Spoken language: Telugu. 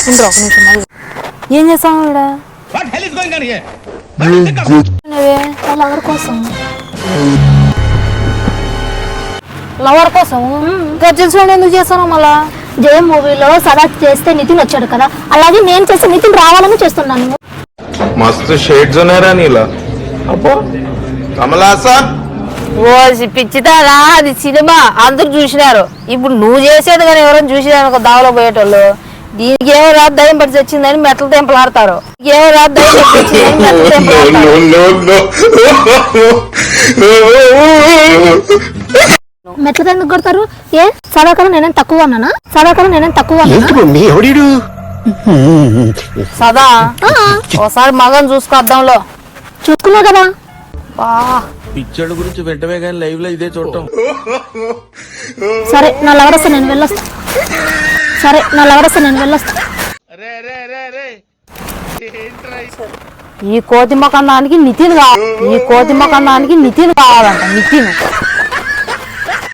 ఉండరు ఒక నిమిషం మళ్ళీ ఏం చేస్తావు ఇక్కడ లవర్ కోసం గర్జన్ ఎందుకు చేస్తాను మళ్ళా జయం మూవీలో సదా చేస్తే నితిన్ వచ్చాడు కదా అలాగే నేను చేస్తే నితిన్ రావాలని చేస్తున్నాను మస్తు షేడ్స్ ఉన్నారా నీలా అబ్బో కమలాసా ఓ పిచ్చిదారా అది సినిమా అందరు చూసినారు ఇప్పుడు నువ్వు చేసేది కానీ ఎవరైనా చూసినారు ఒక దావలో పోయేటోళ్ళు దీనికి ఏమో రాదు దయ్యం పట్టి వచ్చిందని మెట్ల టెంపుల్ ఆడతారు మెట్ల ఎందుకు కొడతారు ఏ సదాకాలం నేనేం తక్కువ అన్నానా సదా ఒకసారి మగన్ చూసుకొద్దాంలో చూసుకున్నావు కదా పిక్చర్ గురించి వెంటనే కానీ లైవ్ లో ఇదే చూడటం సరే నా లవర్ వస్తే నేను వెళ్ళొస్తా ఈ కోతి మొఖందానికి నితిన్ కావాలంట నితిన్